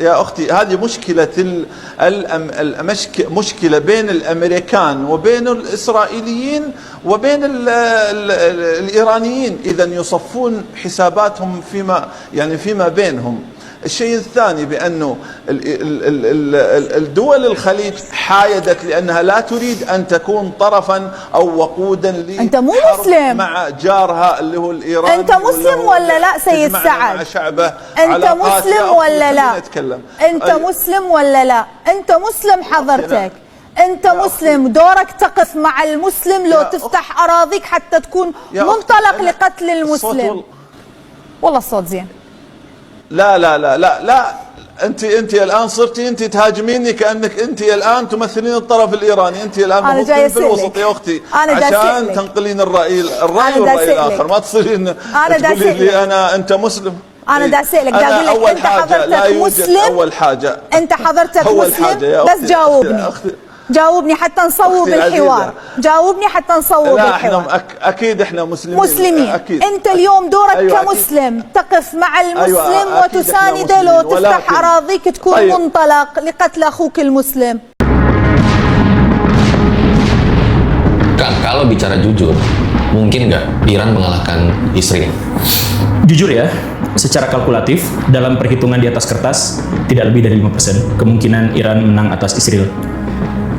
يا أختي هذه مشكلة بين الأمريكان وبين الإسرائيليين وبين الإيرانيين، إذا يصفون حساباتهم فيما بينهم. الشيء الثاني بأنه الدول الخليج حايدت لأنها لا تريد أن تكون طرفا أو وقودا أنت مو مسلم مع جارها اللي هو الإيراني. أنت مسلم ولا لا سيد سعد؟ مع شعبه أنت مسلم ولا لا؟ أنت مسلم ولا لا؟ أنت مسلم حضرتك؟ أنت مسلم، دورك تقف مع المسلم لو تفتح أراضيك حتى تكون منطلق لقتل المسلم. والله الصوت زين. لا لا لا لا لا، انت الان صرتي انت تهاجميني كانك انت الان تمثلين الطرف الايراني. انت الان موجودين في الوسط يا اختي عشان تنقلين الرأي والرأي الاخر، ما تصيرين تقولي لي انت مسلم. انا دا اسالك، دا اقول لك انت حضرتك مسلم؟ اول حاجه انت حضرتك مسلم؟ بس جاوبني جاوبني حتى نصوب الحوار. جاوبني حتى نصوب الحوار. اكيد احنا مسلمين. أكيد. انت اليوم دورك كمسلم تقف مع المسلم وتسانده لو تفتح اراضيك تكون منطلق لقتل اخوك المسلم. Kang, kalau bicara jujur, mungkin nggak Iran mengalahkan Israel? Jujur ya, secara kalkulatif, dalam perhitungan di atas kertas, tidak lebih dari 5% kemungkinan Iran menang atas Israel.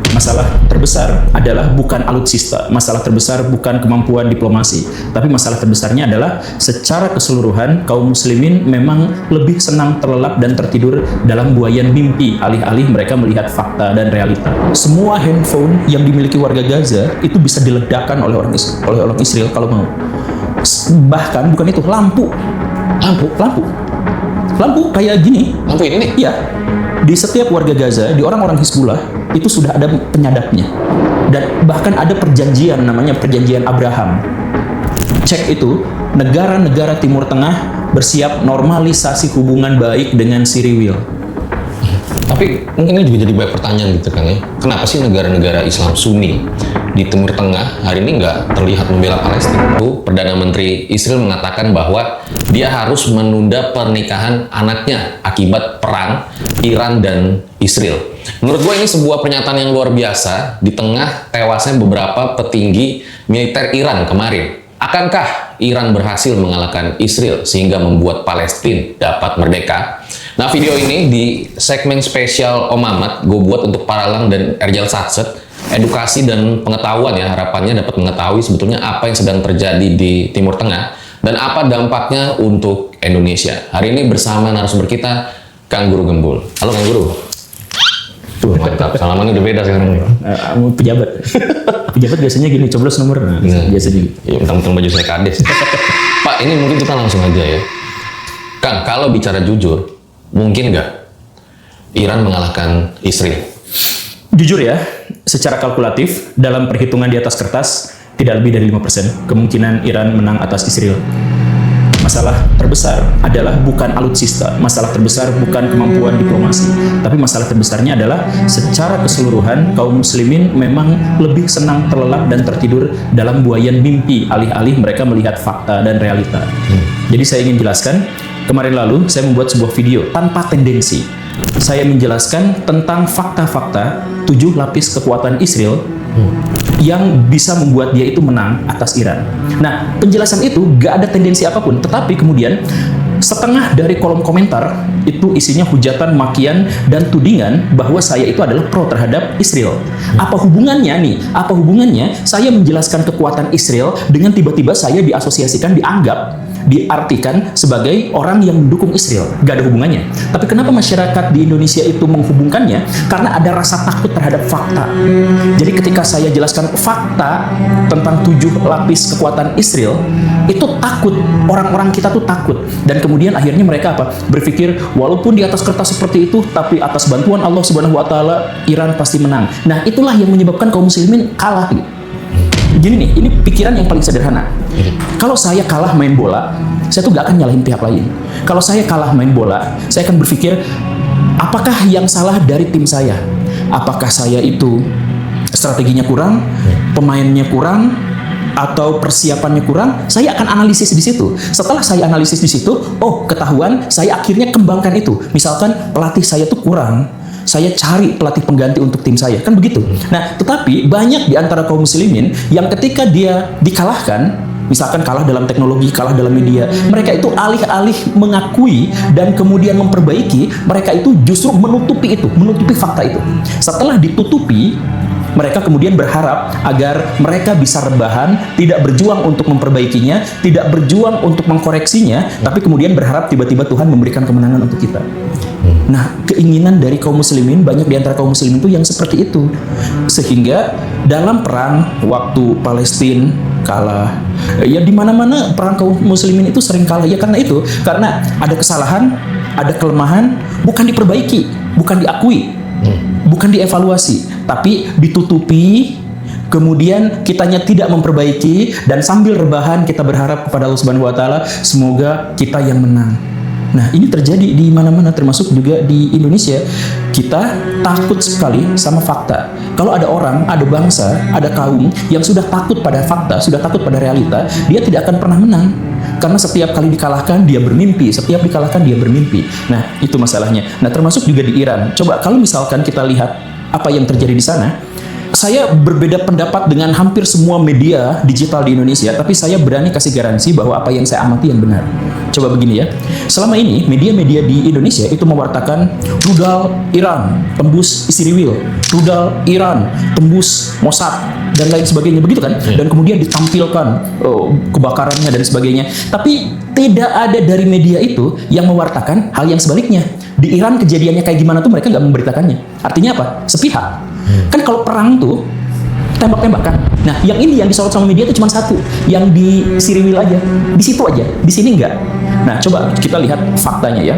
Masalah terbesar adalah bukan alutsista, masalah terbesar bukan kemampuan diplomasi, tapi masalah terbesarnya adalah secara keseluruhan kaum muslimin memang lebih senang terlelap dan tertidur dalam buayan mimpi alih-alih mereka melihat fakta dan realita. Semua handphone yang dimiliki warga Gaza itu bisa diledakkan oleh orang Israel kalau mau. Bahkan bukan itu, lampu kayak gini. Lampu ini nih? Iya. Di setiap warga Gaza, di orang-orang Hizbullah itu sudah ada penyadapnya. Dan bahkan ada perjanjian, namanya perjanjian Abraham. Cek itu, negara-negara Timur Tengah bersiap normalisasi hubungan baik dengan Syria. Tapi mungkin ini juga jadi banyak pertanyaan gitu kan ya. Kenapa sih negara-negara Islam Sunni di Timur Tengah hari ini nggak terlihat membela Palestina? Perdana Menteri Israel mengatakan bahwa dia harus menunda pernikahan anaknya akibat perang Iran dan Israel. Menurut gue ini sebuah pernyataan yang luar biasa di tengah tewasnya beberapa petinggi militer Iran kemarin. Akankah Iran berhasil mengalahkan Israel sehingga membuat Palestina dapat merdeka? Nah, video ini di segmen spesial Om Ahmad gue buat untuk Paralang dan Erjal Satset, edukasi dan pengetahuan ya, harapannya dapat mengetahui sebetulnya apa yang sedang terjadi di Timur Tengah dan apa dampaknya untuk Indonesia. Hari ini bersama narasumber kita, Kang Guru Gembul. Halo Kang Guru. Tuh, mantap. Salamannya udah beda sekarang nih. Pejabat. Pejabat biasanya gini, coblos nomor. Biasanya gitu. Ya, mentang-mentang baju saya kades. Pak, ini mungkin kita langsung aja ya. Kang, kalau bicara jujur, mungkin nggak Iran mengalahkan Israel? Jujur ya, secara kalkulatif, dalam perhitungan di atas kertas, tidak lebih dari 5% kemungkinan Iran menang atas Israel. Masalah terbesar adalah bukan alutsista, masalah terbesar bukan kemampuan diplomasi, tapi masalah terbesarnya adalah secara keseluruhan kaum muslimin memang lebih senang terlelap dan tertidur dalam buayan mimpi alih-alih mereka melihat fakta dan realita. Jadi saya ingin jelaskan, kemarin lalu saya membuat sebuah video tanpa tendensi. Saya menjelaskan tentang fakta-fakta 7 lapis kekuatan Israel yang bisa membuat dia itu menang atas Iran. Nah, penjelasan itu gak ada tendensi apapun, tetapi kemudian setengah dari kolom komentar itu isinya hujatan, makian, dan tudingan bahwa saya itu adalah pro terhadap Israel. Apa hubungannya nih? Apa hubungannya saya menjelaskan kekuatan Israel dengan tiba-tiba saya diasosiasikan, diartikan sebagai orang yang mendukung Israel? Gak ada hubungannya. Tapi kenapa masyarakat di Indonesia itu menghubungkannya? Karena ada rasa takut terhadap fakta. Jadi ketika saya jelaskan fakta tentang 7 lapis kekuatan Israel, itu takut, orang-orang kita tuh takut. Dan kemudian akhirnya mereka apa? Berpikir walaupun di atas kertas seperti itu, tapi atas bantuan Allah Subhanahu wa taala Iran pasti menang. Nah, itulah yang menyebabkan kaum muslimin kalah. Gini nih, ini pikiran yang paling sederhana. Kalau saya kalah main bola, saya tuh gak akan nyalahin pihak lain. Kalau saya kalah main bola, saya akan berpikir, apakah yang salah dari tim saya? Apakah saya itu strateginya kurang, pemainnya kurang, atau persiapannya kurang, saya akan analisis di situ. Setelah saya analisis di situ, oh ketahuan, saya akhirnya kembangkan itu. Misalkan pelatih saya tuh kurang, saya cari pelatih pengganti untuk tim saya, kan begitu. Nah, tetapi banyak di antara kaum muslimin yang ketika dia dikalahkan, misalkan kalah dalam teknologi, kalah dalam media, mereka itu alih-alih mengakui dan kemudian memperbaiki, mereka itu justru menutupi fakta itu. Setelah ditutupi, mereka kemudian berharap agar mereka bisa rebahan, tidak berjuang untuk memperbaikinya, tidak berjuang untuk mengkoreksinya, tapi kemudian berharap tiba-tiba Tuhan memberikan kemenangan untuk kita. Nah, keinginan dari kaum muslimin, banyak di antara kaum muslimin itu yang seperti itu. Sehingga dalam perang waktu Palestina kalah, ya di mana-mana perang kaum muslimin itu sering kalah, ya karena itu, karena ada kesalahan, ada kelemahan, bukan diperbaiki, bukan diakui, bukan dievaluasi, tapi ditutupi. Kemudian kitanya tidak memperbaiki, dan sambil rebahan kita berharap kepada Allah Subhanahu wa taala semoga kita yang menang. Nah, ini terjadi di mana-mana, termasuk juga di Indonesia. Kita takut sekali sama fakta. Kalau ada orang, ada bangsa, ada kaum yang sudah takut pada fakta, sudah takut pada realita, dia tidak akan pernah menang. Karena setiap kali dikalahkan, dia bermimpi. Setiap dikalahkan, dia bermimpi. Nah, itu masalahnya. Nah, termasuk juga di Iran. Coba kalau misalkan kita lihat apa yang terjadi di sana, saya berbeda pendapat dengan hampir semua media digital di Indonesia, tapi saya berani kasih garansi bahwa apa yang saya amati yang benar. Coba begini ya, selama ini media-media di Indonesia itu mewartakan rudal Iran tembus Isiriwil, rudal Iran tembus Mossad, dan lain sebagainya, begitu kan? Dan kemudian ditampilkan kebakarannya dan sebagainya. Tapi tidak ada dari media itu yang mewartakan hal yang sebaliknya. Di Iran kejadiannya kayak gimana tuh mereka nggak memberitakannya. Artinya apa? Sepihak. Kan kalau perang tuh tembak-tembakan. Nah, yang ini yang disorot sama media itu cuma satu, yang di Siriwil aja, di situ aja, di sini enggak. Nah, coba kita lihat faktanya ya.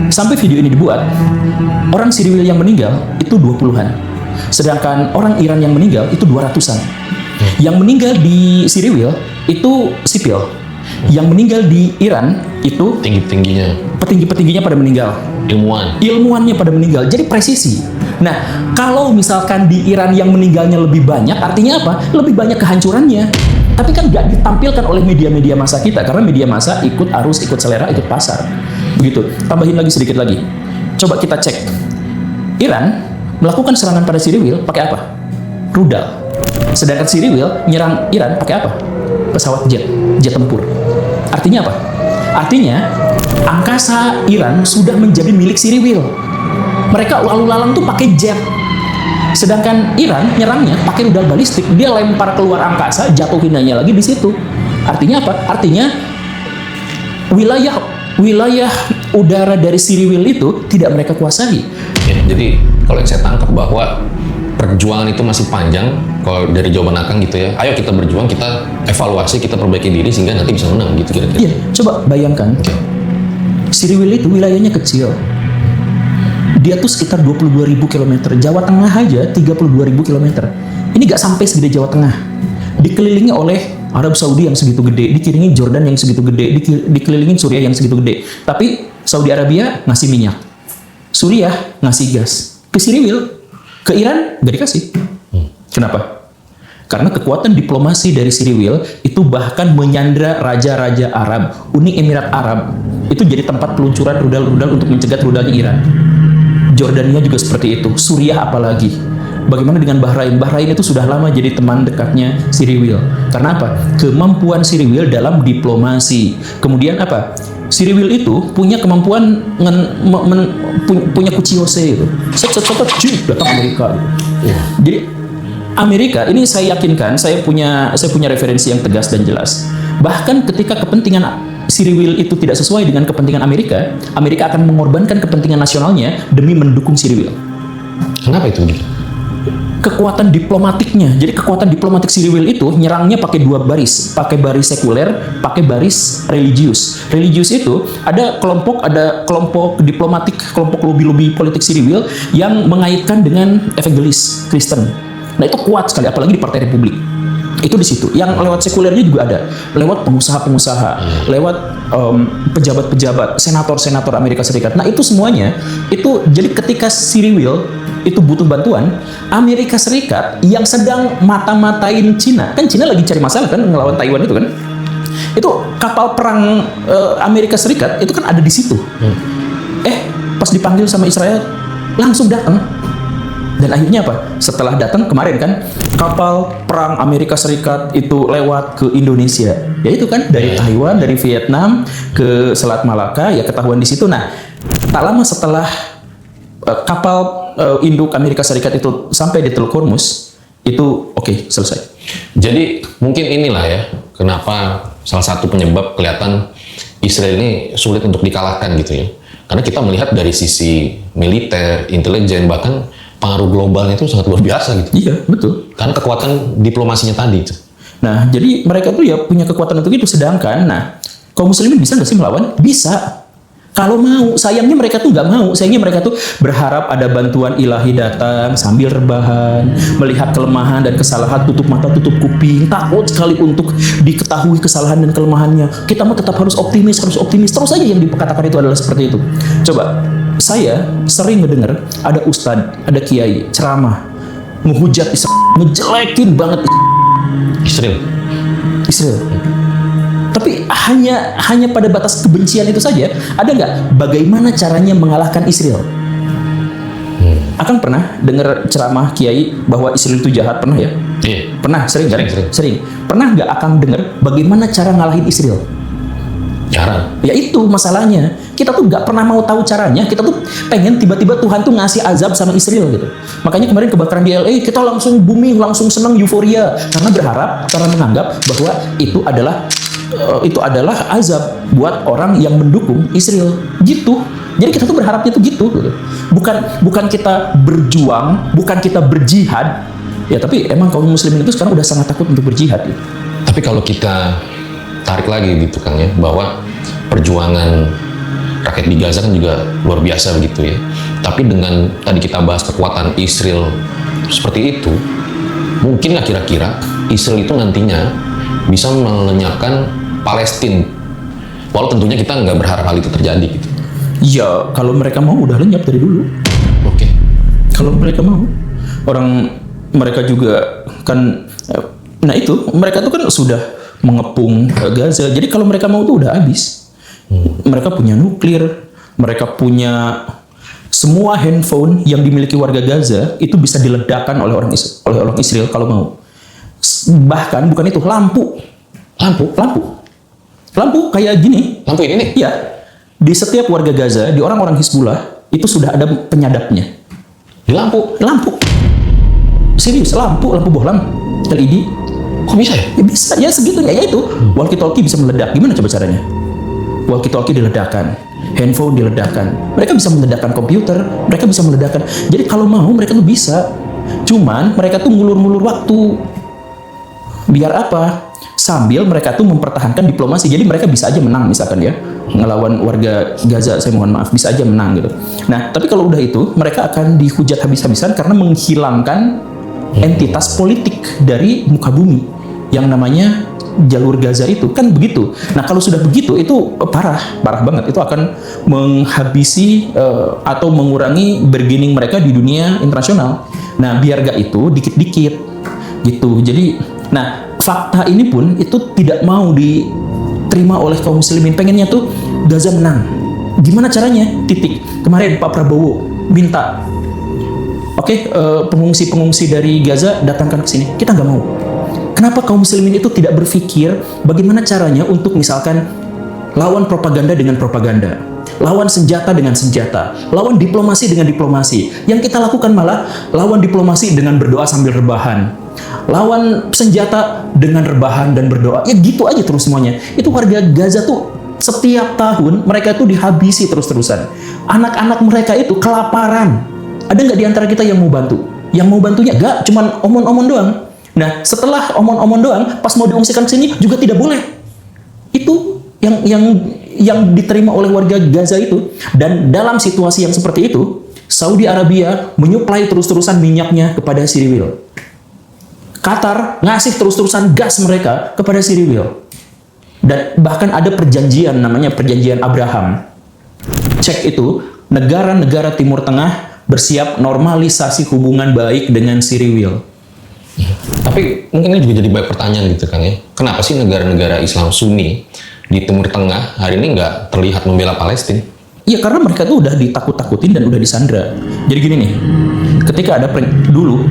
Sampai video ini dibuat, orang Siriwil yang meninggal itu 20-an. Sedangkan orang Iran yang meninggal itu 200-an. Yang meninggal di Siriwil itu sipil. Yang meninggal di Iran itu petingginya pada meninggal. Ilmuannya pada meninggal. Jadi presisi. Nah, kalau misalkan di Iran yang meninggalnya lebih banyak, artinya apa? Lebih banyak kehancurannya. Tapi kan nggak ditampilkan oleh media-media massa kita, karena media massa ikut arus, ikut selera, ikut pasar. Begitu. Tambahin lagi sedikit lagi. Coba kita cek. Iran melakukan serangan pada Siriwil pakai apa? Rudal. Sedangkan Siriwil nyerang Iran pakai apa? Pesawat jet tempur. Artinya apa? Artinya angkasa Iran sudah menjadi milik Siriwil. Mereka lalu lalang tuh pakai jet. Sedangkan Iran nyerangnya pakai rudal balistik, dia lempar keluar angkasa, jatuhinnya lagi di situ. Artinya apa? Artinya wilayah udara dari Siriwil itu tidak mereka kuasai. Ya, jadi kalau yang saya tangkap bahwa perjuangan itu masih panjang. Kalau dari jawaban Akang gitu ya, ayo kita berjuang, kita evaluasi, kita perbaiki diri sehingga nanti bisa menang gitu kira-kira. Iya, coba bayangkan. Siriwil itu wilayahnya kecil. Dia tuh sekitar 22.000 km. Jawa Tengah aja 32.000 km. Ini gak sampai segede Jawa Tengah. Dikelilingi oleh Arab Saudi yang segitu gede, dikelilingi Jordan yang segitu gede, dikelilingi Suriah yang segitu gede. Tapi Saudi Arabia ngasih minyak, Suriah ngasih gas. Ke Siriwil, ke Iran gak dikasih. Kenapa? Karena kekuatan diplomasi dari Siriwil itu bahkan menyandra raja-raja Arab, Uni Emirat Arab. Itu jadi tempat peluncuran rudal-rudal untuk mencegat rudalnya Iran. Jordania juga seperti itu, Suriah apalagi. Bagaimana dengan Bahrain? Bahrain itu sudah lama jadi teman dekatnya Siriwil. Karena apa? Kemampuan Siriwil dalam diplomasi. Kemudian apa? Siriwil itu punya kemampuan punya kuciose itu. Datang Amerika. Jadi Amerika ini saya yakinkan, saya punya referensi yang tegas dan jelas. Bahkan ketika kepentingan Siriwil itu tidak sesuai dengan kepentingan Amerika, Amerika akan mengorbankan kepentingan nasionalnya demi mendukung Siriwil. Kenapa itu begitu? Kekuatan diplomatiknya. Jadi kekuatan diplomatik Siriwil itu nyerangnya pakai dua baris, pakai baris sekuler, pakai baris religius. Religius itu ada kelompok diplomatik, kelompok lobby politik Siriwil yang mengaitkan dengan evangelis Kristen. Nah, itu kuat sekali, apalagi di Partai Republik. Itu di situ. Yang lewat sekulernya juga ada, lewat pengusaha-pengusaha, lewat pejabat-pejabat, senator-senator Amerika Serikat. Nah, itu semuanya itu jadi ketika Siriwil itu butuh bantuan, Amerika Serikat yang sedang mata-matain Cina, kan Cina lagi cari masalah kan ngelawan Taiwan itu kan, itu kapal perang Amerika Serikat itu kan ada di situ. Pas dipanggil sama Israel langsung datang. Dan akhirnya apa? Setelah datang kemarin kan, kapal perang Amerika Serikat itu lewat ke Indonesia. Ya itu kan dari Taiwan, dari Vietnam ke Selat Malaka, ya ketahuan di situ. Nah, tak lama setelah kapal induk Amerika Serikat itu sampai di Teluk Hormuz, itu oke, selesai. Jadi mungkin inilah ya, kenapa salah satu penyebab kelihatan Israel ini sulit untuk dikalahkan gitu ya. Karena kita melihat dari sisi militer, intelijen, bahkan pengaruh globalnya itu sangat luar biasa gitu. Iya, betul. Karena kekuatan diplomasinya tadi itu. Nah, jadi mereka tuh ya punya kekuatan untuk itu. Sedangkan, nah, kaum muslimin bisa nggak sih melawan? Bisa. Kalau mau, sayangnya mereka tuh nggak mau. Sayangnya mereka tuh berharap ada bantuan ilahi datang sambil rebahan, melihat kelemahan dan kesalahan, tutup mata, tutup kuping, takut sekali untuk diketahui kesalahan dan kelemahannya. Kita mah tetap harus optimis, Terus aja yang dikatakan itu adalah seperti itu. Coba, saya sering mendengar ada ustadz, ada kiai ceramah menghujat Israel, ngejelekin banget Israel. Tapi hanya pada batas kebencian itu saja. Ada nggak bagaimana caranya mengalahkan Israel? Akang pernah dengar ceramah kiai bahwa Israel itu jahat, pernah ya? Iya. Pernah, sering kan? Sering. Pernah nggak Akang dengar bagaimana cara ngalahin Israel? Jarang. Ya itu masalahnya. Kita tuh nggak pernah mau tahu caranya. Kita tuh pengen tiba-tiba Tuhan tuh ngasih azab sama Israel gitu. Makanya kemarin kebakaran di LA, kita langsung booming, langsung senang, euforia. Karena menganggap bahwa itu adalah azab buat orang yang mendukung Israel. Gitu. Jadi kita tuh berharapnya tuh gitu. Bukan kita berjuang, bukan kita berjihad. Ya tapi emang kaum muslimin itu sekarang udah sangat takut untuk berjihad. Gitu. Tapi kalau kita tarik lagi gitu kan ya, bahwa perjuangan rakyat di Gaza kan juga luar biasa begitu ya. Tapi dengan tadi kita bahas kekuatan Israel seperti itu, mungkin nggak kira-kira Israel itu nantinya bisa melenyapkan Palestina? Walau tentunya kita nggak berharap hal itu terjadi gitu. Ya kalau mereka mau udah lenyap dari dulu. Oke. Kalau mereka mau, orang mereka juga kan, nah itu mereka tuh kan sudah mengepung Gaza. Jadi kalau mereka mau tuh udah habis. Mereka punya nuklir, mereka punya semua handphone yang dimiliki warga Gaza itu bisa diledakkan oleh orang Israel kalau mau. Bahkan bukan itu, lampu kayak gini. Lampu ini nih? Iya. Di setiap warga Gaza, di orang-orang Hizbullah itu sudah ada penyadapnya. Di lampu? Serius, lampu bohlam LED. Kok bisa ya? Ya bisa, ya segitunya, ya itu. Walkie-talkie bisa meledak. Gimana coba caranya? Walkie-talkie diledakkan, handphone diledakkan. Mereka bisa meledakkan komputer, mereka bisa meledakkan. Jadi kalau mau mereka tuh bisa. Cuman mereka tuh ngulur-ngulur waktu. Biar apa? Sambil mereka tuh mempertahankan diplomasi. Jadi mereka bisa aja menang misalkan ya. Ngelawan warga Gaza, saya mohon maaf, bisa aja menang gitu. Nah, tapi kalau udah itu, mereka akan dihujat habis-habisan karena menghilangkan entitas politik dari muka bumi yang namanya jalur Gaza itu kan begitu. Nah kalau sudah begitu itu parah banget. Itu akan menghabisi atau mengurangi bargaining mereka di dunia internasional. Nah biar gak itu dikit-dikit gitu. Jadi nah fakta ini pun itu tidak mau diterima oleh kaum muslimin. Pengennya tuh Gaza menang. Gimana caranya? Titik. Kemarin Pak Prabowo minta, oke, pengungsi-pengungsi dari Gaza datangkan ke sini. Kita nggak mau. Kenapa kaum muslimin itu tidak berpikir bagaimana caranya untuk misalkan lawan propaganda dengan propaganda, lawan senjata dengan senjata, lawan diplomasi dengan diplomasi. Yang kita lakukan malah lawan diplomasi dengan berdoa sambil rebahan, lawan senjata dengan rebahan dan berdoa. Ya gitu aja terus semuanya. Itu warga Gaza tuh setiap tahun mereka tuh dihabisi terus-terusan. Anak-anak mereka itu kelaparan. Ada nggak di antara kita yang mau bantu? Yang mau bantunya nggak, cuman omon-omon doang. Nah, setelah omon-omon doang, pas mau diungsikan ke sini juga tidak boleh. Itu yang diterima oleh warga Gaza itu. Dan dalam situasi yang seperti itu, Saudi Arabia menyuplai terus-terusan minyaknya kepada Siriwil. Qatar ngasih terus-terusan gas mereka kepada Siriwil. Dan bahkan ada perjanjian namanya perjanjian Abraham. Cek itu, negara-negara Timur Tengah bersiap normalisasi hubungan baik dengan si Riwil. Tapi mungkin ini juga jadi banyak pertanyaan gitu Kang ya. Kenapa sih negara-negara Islam Sunni di Timur Tengah hari ini nggak terlihat membela Palestina? Ya karena mereka tuh udah ditakut-takutin dan udah disandra. Jadi gini nih, ketika ada dulu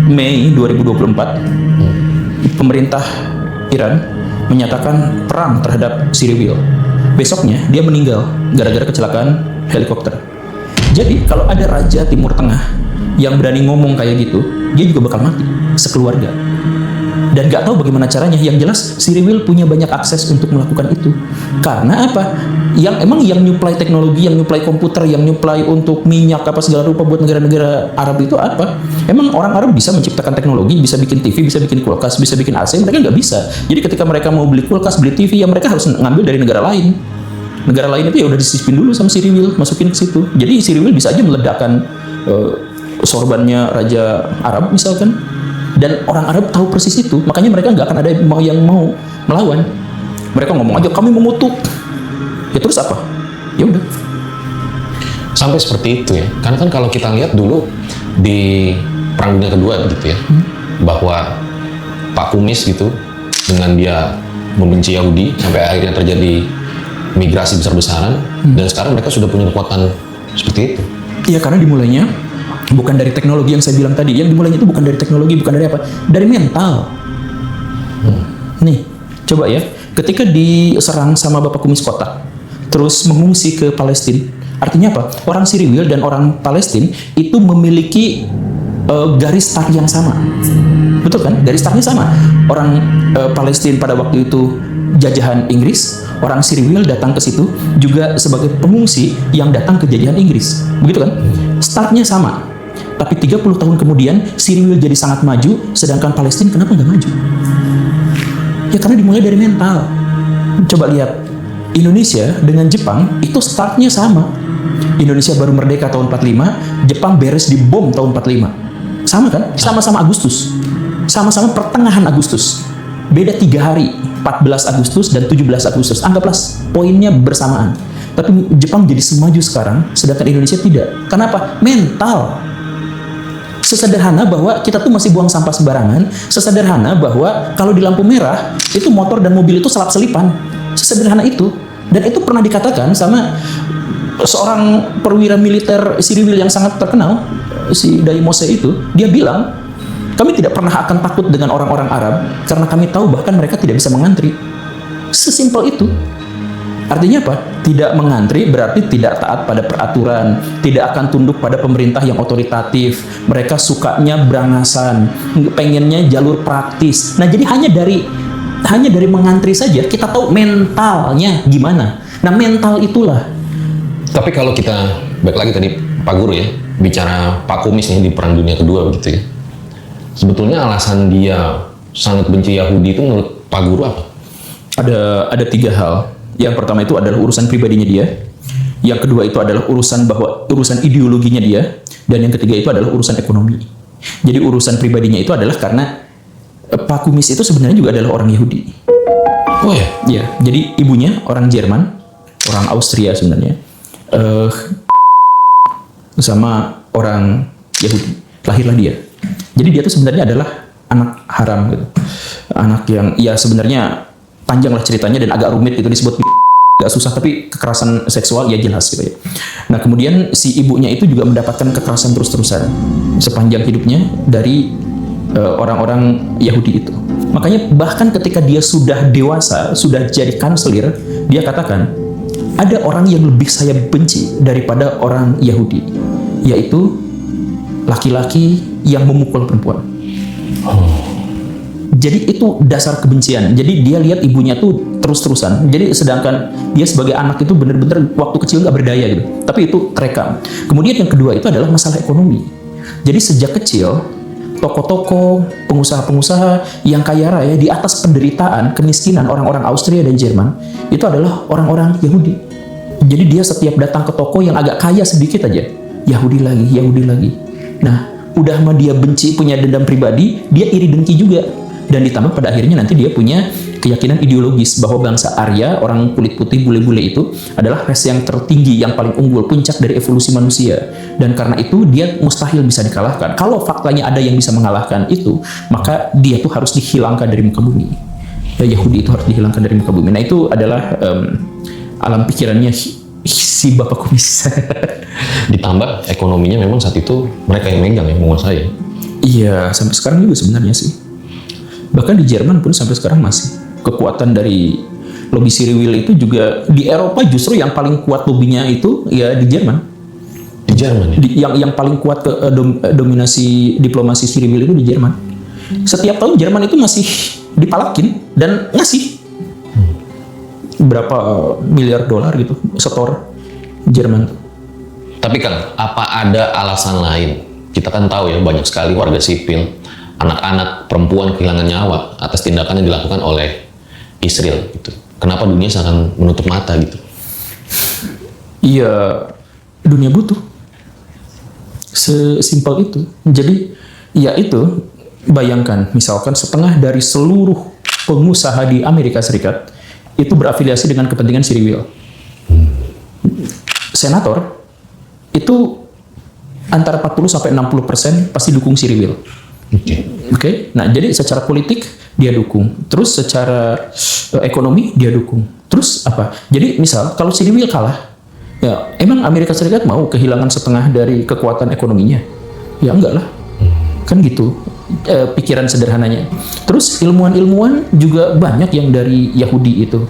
Mei 2024, pemerintah Iran menyatakan perang terhadap si Riwil. Besoknya dia meninggal gara-gara kecelakaan helikopter. Jadi kalau ada raja Timur Tengah yang berani ngomong kayak gitu, dia juga bakal mati sekeluarga. Dan nggak tahu bagaimana caranya. Yang jelas si Riwil punya banyak akses untuk melakukan itu. Karena apa? Yang nyuplai teknologi, yang nyuplai komputer, yang nyuplai untuk minyak apa segala rupa buat negara-negara Arab itu apa? Emang orang Arab bisa menciptakan teknologi, bisa bikin TV, bisa bikin kulkas, bisa bikin AC, mereka nggak bisa. Jadi ketika mereka mau beli kulkas, beli TV, ya mereka harus ngambil dari negara lain. Negara lain itu ya udah disisipin dulu sama si Riwil, masukin ke situ. Jadi si Riwil bisa aja meledakkan sorbannya Raja Arab misalkan. Dan orang Arab tahu persis itu, makanya mereka nggak akan ada yang mau melawan. Mereka ngomong aja kami mengutuk. Ya terus apa? Ya udah. Sampai seperti itu ya. Karena kan kalau kita lihat dulu di Perang Dunia Kedua gitu ya, bahwa Pak Kumis gitu dengan dia membenci Yahudi sampai akhirnya terjadi migrasi besar-besaran, dan sekarang mereka sudah punya kekuatan seperti itu. Iya, karena dimulainya bukan dari teknologi yang saya bilang tadi. Yang dimulainya itu bukan dari teknologi, bukan dari apa? Dari mental. Nih, coba ya. Ketika diserang sama Bapak Kumis Kotak, terus mengungsi ke Palestina, artinya apa? Orang si Riwil dan orang Palestina itu memiliki garis start yang sama. Betul kan? Garis startnya sama. Orang Palestina pada waktu itu jajahan Inggris, orang si Riwil datang ke situ juga sebagai pengungsi yang datang ke jajahan Inggris. Begitu kan? Startnya sama. Tapi 30 tahun kemudian si Riwil jadi sangat maju, sedangkan Palestina kenapa nggak maju? Ya karena dimulai dari mental. Coba lihat, Indonesia dengan Jepang itu startnya sama. Indonesia baru merdeka tahun 45, Jepang beres di bom tahun 45. Sama kan? Sama-sama Agustus. Sama-sama pertengahan Agustus. Beda 3 hari, 14 Agustus dan 17 Agustus. Anggaplah poinnya bersamaan. Tapi Jepang jadi semaju sekarang, sedangkan Indonesia tidak. Kenapa? Mental. Sesederhana bahwa kita tuh masih buang sampah sembarangan, sesederhana bahwa kalau di lampu merah, itu motor dan mobil itu selap-selipan. Sesederhana itu. Dan itu pernah dikatakan sama seorang perwira militer si Riwil yang sangat terkenal, si Dai Mose itu. Dia bilang, kami tidak pernah akan takut dengan orang-orang Arab, karena kami tahu bahkan mereka tidak bisa mengantri. Sesimpel itu. Artinya apa? Tidak mengantri berarti tidak taat pada peraturan, tidak akan tunduk pada pemerintah yang otoritatif. Mereka sukanya berangasan, pengennya jalur praktis. Nah, jadi hanya dari mengantri saja kita tahu mentalnya gimana. Nah, mental itulah. Tapi kalau kita balik lagi tadi Pak Guru ya, bicara Pak Kumis nih di Perang Dunia Kedua begitu ya. Sebetulnya alasan dia sangat benci Yahudi itu menurut Pak Guru apa? Ada 3 hal. Yang pertama itu adalah urusan pribadinya dia. Yang kedua itu adalah urusan ideologinya dia. Dan yang ketiga itu adalah urusan ekonomi. Jadi urusan pribadinya itu adalah karena Pak Kumis itu sebenarnya juga adalah orang Yahudi. Oh ya? Ya, jadi ibunya orang Jerman, orang Austria sebenarnya. Sama orang Yahudi. Lahirlah dia. Jadi dia tuh sebenarnya adalah anak haram gitu. Anak yang ya sebenarnya panjang lah ceritanya dan agak rumit itu disebut agak susah, tapi kekerasan seksual ya jelas gitu ya. Nah, kemudian si ibunya itu juga mendapatkan kekerasan terus-terusan sepanjang hidupnya dari orang-orang Yahudi itu. Makanya bahkan ketika dia sudah dewasa, sudah jadi kanselir, dia katakan ada orang yang lebih saya benci daripada orang Yahudi, yaitu laki-laki yang memukul perempuan. Jadi itu dasar kebencian. Jadi dia lihat ibunya tuh terus-terusan. Jadi sedangkan dia sebagai anak itu benar-benar waktu kecil nggak berdaya gitu. Tapi itu terekam. Kemudian yang kedua itu adalah masalah ekonomi. Jadi sejak kecil toko-toko, pengusaha-pengusaha yang kaya raya di atas penderitaan, kemiskinan orang-orang Austria dan Jerman itu adalah orang-orang Yahudi. Jadi dia setiap datang ke toko yang agak kaya sedikit aja, Yahudi lagi, Yahudi lagi. Nah, udah mah dia benci, punya dendam pribadi, dia iri dengki juga. Dan ditambah pada akhirnya nanti dia punya keyakinan ideologis bahwa bangsa Arya, orang kulit putih bule-bule itu adalah ras yang tertinggi, yang paling unggul, puncak dari evolusi manusia. Dan karena itu dia mustahil bisa dikalahkan. Kalau faktanya ada yang bisa mengalahkan itu, maka dia tuh harus dihilangkan dari muka bumi. Ya, Yahudi itu harus dihilangkan dari muka bumi. Nah, itu adalah alam pikirannya si Bapak Kumis. Ditambah ekonominya memang saat itu mereka yang megang, yang menguasai. Iya, sampai sekarang juga sebenarnya sih. Bahkan di Jerman pun sampai sekarang masih. Kekuatan dari lobby Cyril itu juga di Eropa justru yang paling kuat lobbynya itu ya di Jerman. Di Jerman ya? Yang paling kuat dominasi diplomasi Cyril itu di Jerman. Setiap tahun Jerman itu masih dipalakin dan ngasih berapa miliar dolar gitu setor Jerman. Tapi Kang, apa ada alasan lain? Kita kan tahu ya banyak sekali warga sipil, anak-anak, perempuan kehilangan nyawa atas tindakan yang dilakukan oleh Israel gitu. Kenapa dunia sangat menutup mata gitu? Iya, dunia butuh. Sesimpel itu. Jadi, ya itu, bayangkan misalkan setengah dari seluruh pengusaha di Amerika Serikat itu berafiliasi dengan kepentingan Cyril. Senator itu antara 40-60% pasti dukung Cyril. Oke. Nah, jadi secara politik dia dukung. Terus secara ekonomi dia dukung. Terus apa? Jadi misal kalau Cyril kalah, ya emang Amerika Serikat mau kehilangan setengah dari kekuatan ekonominya? Ya enggak lah. Kan gitu pikiran sederhananya. Terus ilmuwan-ilmuwan juga banyak yang dari Yahudi itu.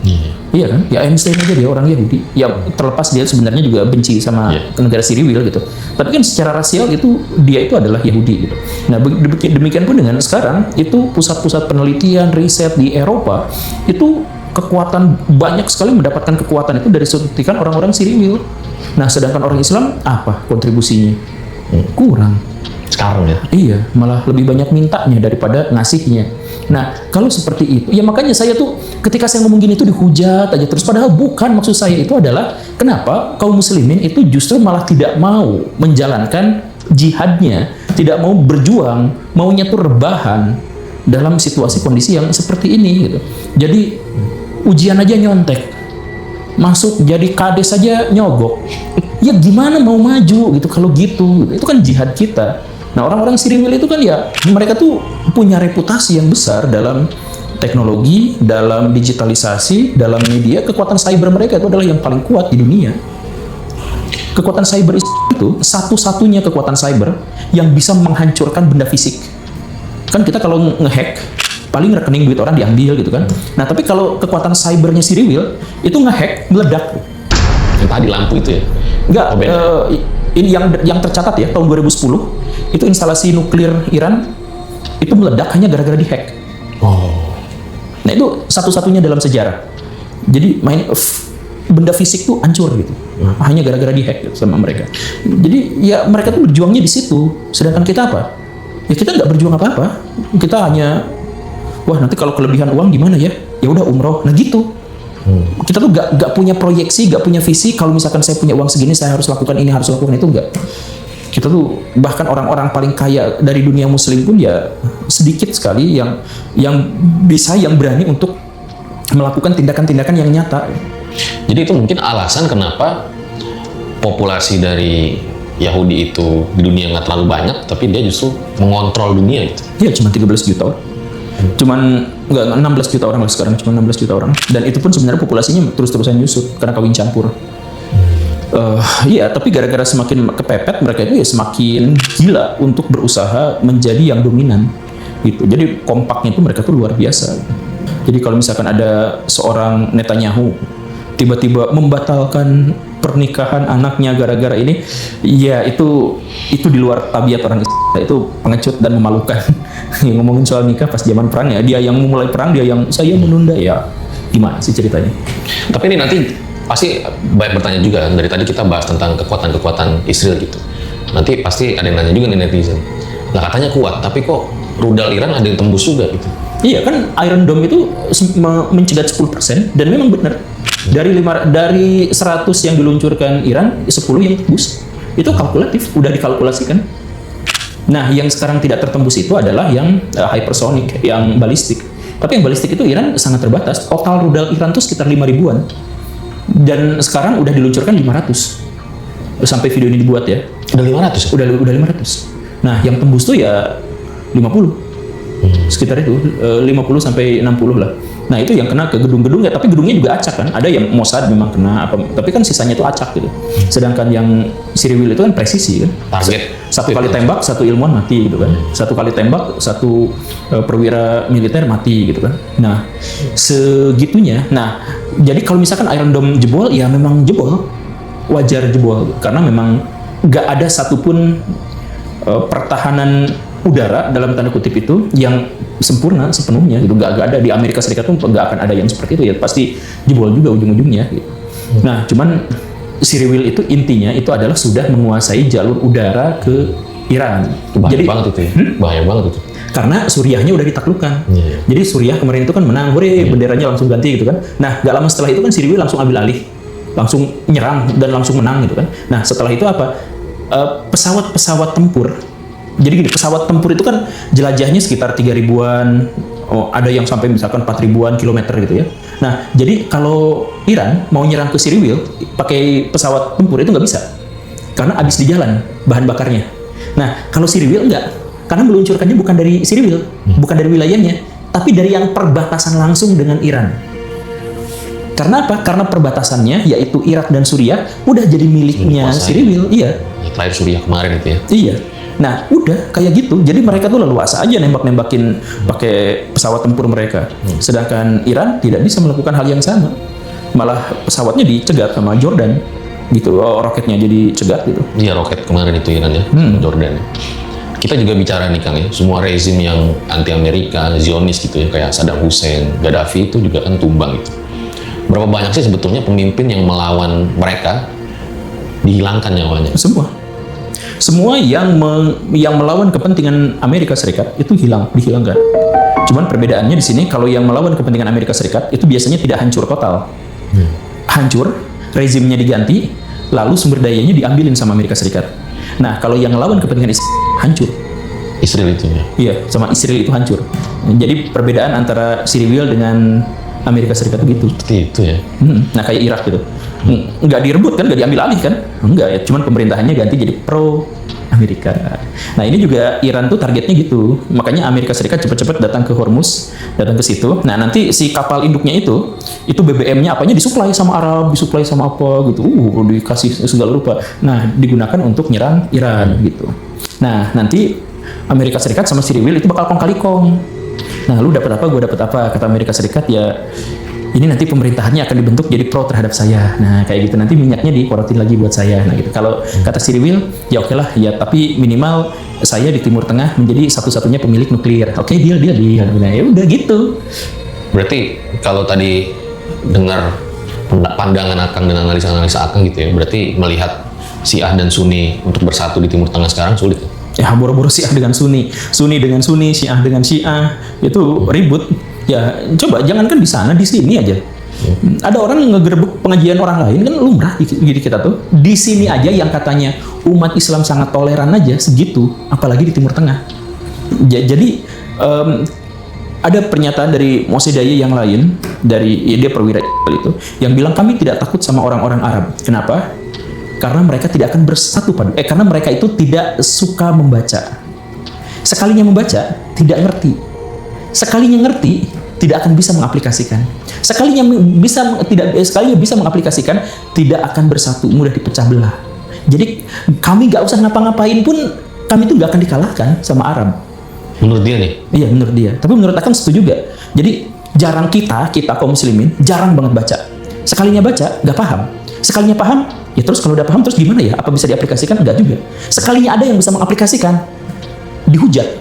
Iya kan? Ya Einstein aja dia orang Yahudi. Ya terlepas dia sebenarnya juga benci sama negara Cyril gitu. Tapi kan secara rasial itu dia itu adalah Yahudi gitu. Nah, demikian pun dengan sekarang itu pusat-pusat penelitian, riset di Eropa itu kekuatan banyak sekali mendapatkan kekuatan itu dari suntikan orang-orang Cyril. Nah, sedangkan orang Islam apa kontribusinya? Kurang. Sekarang ya? Iya, malah lebih banyak mintanya daripada ngasihnya. Nah, kalau seperti itu, ya makanya saya tuh ketika saya ngomong gini tuh dihujat aja terus. Padahal bukan, maksud saya itu adalah kenapa kaum muslimin itu justru malah tidak mau menjalankan jihadnya, tidak mau berjuang, maunya tuh rebahan dalam situasi kondisi yang seperti ini gitu. Jadi ujian aja nyontek, masuk jadi kades aja nyogok. Ya gimana mau maju gitu kalau gitu? Itu kan jihad kita. Nah, orang-orang Cyril itu kan ya mereka tuh punya reputasi yang besar dalam teknologi, dalam digitalisasi, dalam media. Kekuatan cyber mereka itu adalah yang paling kuat di dunia. Kekuatan cyber itu satu-satunya kekuatan cyber yang bisa menghancurkan benda fisik. Kan kita kalau ngehack paling rekening duit orang diambil gitu kan. Nah, tapi kalau kekuatan cybernya Cyril itu ngehack meledak. Yang tadi lampu itu ya? Enggak, ini yang tercatat ya tahun 2010 itu instalasi nuklir Iran itu meledak hanya gara-gara dihack. Nah, itu satu-satunya dalam sejarah. Jadi benda fisik tuh hancur gitu, hanya gara-gara dihack gitu sama mereka. Jadi ya mereka tuh berjuangnya di situ. Sedangkan kita apa? Ya kita nggak berjuang apa-apa. Kita hanya wah nanti kalau kelebihan uang gimana ya? Ya udah umroh. Nah gitu. Kita tuh gak punya proyeksi, gak punya visi. Kalau misalkan saya punya uang segini, saya harus lakukan ini, harus lakukan itu, enggak. Kita tuh bahkan orang-orang paling kaya dari dunia Muslim pun ya sedikit sekali yang bisa, yang berani untuk melakukan tindakan-tindakan yang nyata. Jadi itu mungkin alasan kenapa populasi dari Yahudi itu di dunia nggak terlalu banyak, tapi dia justru mengontrol dunia gitu. Iya, cuma 13 juta. Cuman nggak 16 juta orang lah sekarang, cuma 16 juta orang. Dan itu pun sebenarnya populasinya terus-terusan nyusut karena kawin campur. Iya, tapi gara-gara semakin kepepet mereka itu ya semakin gila untuk berusaha menjadi yang dominan gitu. Jadi kompaknya itu mereka tuh luar biasa. Jadi kalau misalkan ada seorang Netanyahu tiba-tiba membatalkan pernikahan anaknya gara-gara ini, ya itu di luar tabiat orang Islam. Itu pengecut dan memalukan. Yang ngomongin soal nikah pas zaman perang ya, dia yang memulai perang, dia yang saya menunda, ya gimana sih ceritanya? Tapi ini nanti pasti banyak bertanya juga kan, dari tadi kita bahas tentang kekuatan-kekuatan Israel gitu. Nanti pasti ada yang nanya juga nih netizen. Lah katanya kuat, tapi kok rudal Iran ada yang tembus juga gitu. Iya kan, Iron Dome itu mencegat 10% dan memang benar. Dari 100 yang diluncurkan Iran, 10 yang tembus. Itu kalkulatif, udah dikalkulasikan. Nah, yang sekarang tidak tertembus itu adalah yang hypersonic, yang balistik. Tapi yang balistik itu Iran sangat terbatas. Total rudal Iran tuh sekitar 5 ribuan. Dan sekarang udah diluncurkan 500. Sampai video ini dibuat ya. Udah 500? Udah 500. Nah, yang tembus tuh ya 50. Sekitar itu 50 sampai 60 lah. Nah, itu yang kena ke gedung-gedungnya, tapi gedungnya juga acak kan. Ada yang Mossad memang kena apa, tapi kan sisanya itu acak gitu. Sedangkan yang Cyril itu kan presisi kan. Target. Satu kali tembak, satu ilmuwan mati gitu kan. Satu kali tembak, satu perwira militer mati gitu kan. Nah, segitunya. Nah, jadi kalau misalkan Iron Dome jebol, ya memang jebol. Wajar jebol. Karena memang nggak ada satupun pertahanan udara dalam tanda kutip itu yang sempurna sepenuhnya gitu, nggak ada di Amerika Serikat tuh nggak akan ada yang seperti itu ya, pasti jebol juga ujung-ujungnya gitu. Nah, cuman Cyril itu intinya itu adalah sudah menguasai jalur udara ke Iran. Bahaya Jadi banget itu ya. Bahaya banget itu. Karena Suriahnya udah ditaklukkan. Jadi Suriah kemarin itu kan menang, hore, benderanya langsung ganti gitu kan. Nah, nggak lama setelah itu kan Cyril langsung ambil alih, langsung nyerang dan langsung menang gitu kan. Nah, setelah itu apa? Pesawat-pesawat tempur. Jadi gini, pesawat tempur itu kan jelajahnya sekitar 3 ribuan, ada yang sampai misalkan 4 ribuan kilometer gitu ya. Nah, jadi kalau Iran mau nyerang ke Cyril pakai pesawat tempur itu nggak bisa. Karena habis di jalan bahan bakarnya. Nah, kalau Cyril enggak. Karena meluncurkannya bukan dari Cyril, bukan dari wilayahnya, tapi dari yang perbatasan langsung dengan Iran. Karena apa? Karena perbatasannya, yaitu Irak dan Suriah, udah jadi miliknya Cyril. Iya. Terakhir Suriah kemarin itu ya. Iya. Nah, udah kayak gitu. Jadi mereka tuh leluasa aja nembak-nembakin pakai pesawat tempur mereka. Sedangkan Iran tidak bisa melakukan hal yang sama. Malah pesawatnya dicegat sama Jordan. Gitu, roketnya jadi cegat gitu. Iya, roket kemarin itu Iran ya, Jordan. Kita juga bicara nih Kang ya, semua rezim yang anti Amerika, Zionis gitu ya, kayak Saddam Hussein, Gaddafi itu juga kan tumbang gitu. Berapa banyak sih sebetulnya pemimpin yang melawan mereka dihilangkan nyawanya? Semua yang melawan kepentingan Amerika Serikat itu dihilangkan. Cuman perbedaannya di sini, kalau yang melawan kepentingan Amerika Serikat itu biasanya tidak hancur total. Hancur, rezimnya diganti, lalu sumber dayanya diambilin sama Amerika Serikat. Nah, kalau yang melawan kepentingan hancur. Israel itu ya? Iya, sama Israel itu hancur. Jadi perbedaan antara Cyril dengan Amerika Serikat begitu. Seperti itu ya? Nah, kayak Irak gitu. Nggak direbut kan, nggak diambil alih kan? Enggak ya, cuman pemerintahannya ganti jadi pro Amerika. Nah, ini juga Iran tuh targetnya gitu. Makanya Amerika Serikat cepat-cepat datang ke Hormuz, datang ke situ. Nah, nanti si kapal induknya itu BBM-nya apanya disuplai sama Arab, disuplai sama apa gitu. Dikasih segala rupa. Nah, digunakan untuk nyerang Iran gitu. Nah, nanti Amerika Serikat sama Cyril itu bakal kong kali kong. Nah, lu dapat apa, gue dapat apa? Kata Amerika Serikat, ya ini nanti pemerintahannya akan dibentuk jadi pro terhadap saya. Nah, kayak gitu, nanti minyaknya diporotin lagi buat saya. Nah, gitu. Kalau kata Cyril, ya oke lah, ya tapi minimal saya di Timur Tengah menjadi satu-satunya pemilik nuklir. Oke, dia. Nah, ya udah gitu. Berarti kalau tadi dengar pandangan Akang dan analisa Akang gitu ya, berarti melihat Syiah dan Sunni untuk bersatu di Timur Tengah sekarang sulit ya? Ya, boro-boro Syiah dengan Sunni dengan Sunni, Syiah dengan Syiah, itu ribut. Ya, coba jangankan di sana, di sini aja. Ada orang ngegerebek pengajian orang lain, kan lumrah di kita tuh. Di sini aja yang katanya umat Islam sangat toleran aja segitu, apalagi di Timur Tengah. Jadi ada pernyataan dari Mosedaya yang lain, dia perwira itu, yang bilang kami tidak takut sama orang-orang Arab. Kenapa? Karena mereka tidak akan bersatu karena mereka itu tidak suka membaca. Sekalinya membaca, tidak ngerti. Sekalinya ngerti, tidak akan bisa mengaplikasikan. Sekalinya bisa mengaplikasikan, tidak akan bersatu, mudah dipecah belah. Jadi kami nggak usah ngapa-ngapain pun, kami itu nggak akan dikalahkan sama Arab. Menurut dia nih? Iya, menurut dia. Tapi menurut Akang setuju juga. Jadi jarang kita kaum muslimin, jarang banget baca. Sekalinya baca, nggak paham. Sekalinya paham, ya terus kalau udah paham terus gimana ya? Apa bisa diaplikasikan? Enggak juga. Sekalinya ada yang bisa mengaplikasikan, dihujat,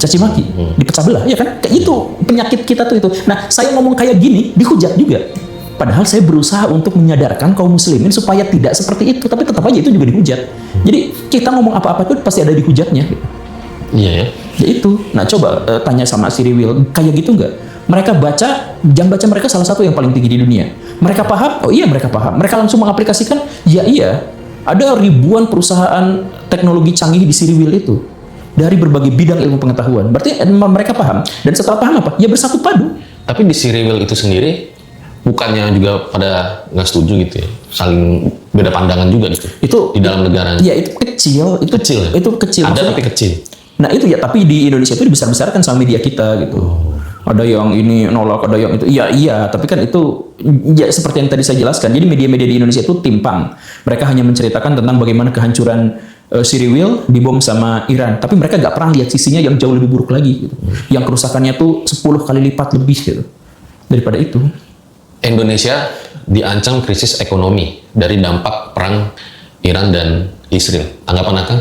caci maki, dipecah belah, ya kan? Kayak itu penyakit kita tuh itu. Nah, saya ngomong kayak gini, dihujat juga. Padahal saya berusaha untuk menyadarkan kaum muslimin supaya tidak seperti itu, tapi tetap aja itu juga dihujat. Jadi kita ngomong apa-apa tuh pasti ada dihujatnya. Iya ya. Ya itu. Nah, coba tanya sama Cyril, kayak gitu nggak? Mereka baca, jam baca mereka salah satu yang paling tinggi di dunia. Mereka paham? Oh iya, mereka paham. Mereka langsung mengaplikasikan? Ya iya. Ada ribuan perusahaan teknologi canggih di Cyril itu. dari berbagai bidang ilmu pengetahuan. Berarti mereka paham. Dan setelah paham apa? Ya bersatu padu. Tapi di Cyril itu sendiri bukannya juga pada nggak setuju gitu ya, saling beda pandangan juga gitu. Itu di dalam negara. Ya itu kecil, itu kecil. Ya? Itu kecil. Ada tapi kecil. Nah itu ya, tapi di Indonesia itu dibesar-besarkan sama media kita gitu. Ada yang ini nolak, ada yang itu. Iya, tapi kan itu ya seperti yang tadi saya jelaskan. Jadi media-media di Indonesia itu timpang. Mereka hanya menceritakan tentang bagaimana kehancuran Cyril dibom sama Iran, tapi mereka nggak pernah lihat sisinya yang jauh lebih buruk lagi gitu. Yang kerusakannya tuh 10 kali lipat lebih gitu daripada itu. Indonesia diancam krisis ekonomi dari dampak perang Iran dan Israel. Tanggapan Akang?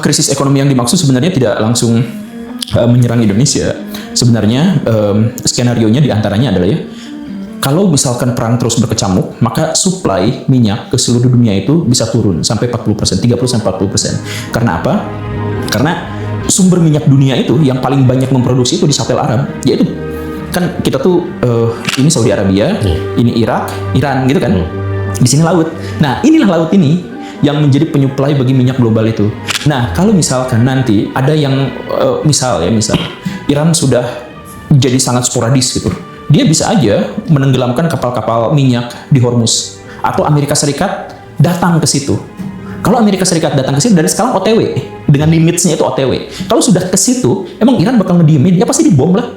Krisis ekonomi yang dimaksud sebenarnya tidak langsung menyerang Indonesia. Sebenarnya skenario-nya diantaranya adalah ya, kalau misalkan perang terus berkecamuk, maka suplai minyak ke seluruh dunia itu bisa turun sampai 40%, 30-40%. Karena apa? Karena sumber minyak dunia itu yang paling banyak memproduksi itu di Sapel Arab, yaitu kan kita tuh ini Saudi Arabia, ini Irak, Iran gitu kan. Di sini laut. Nah, inilah laut ini yang menjadi penyuplai bagi minyak global itu. Nah, kalau misalkan nanti ada yang misal Iran sudah jadi sangat sporadis gitu. Dia bisa aja menenggelamkan kapal-kapal minyak di Hormuz, atau Amerika Serikat datang ke situ. Kalau Amerika Serikat datang ke situ dari sekarang OTW dengan limitsnya itu OTW. Kalau sudah ke situ, emang Iran bakal ngediemin? Ya pasti dibom lah.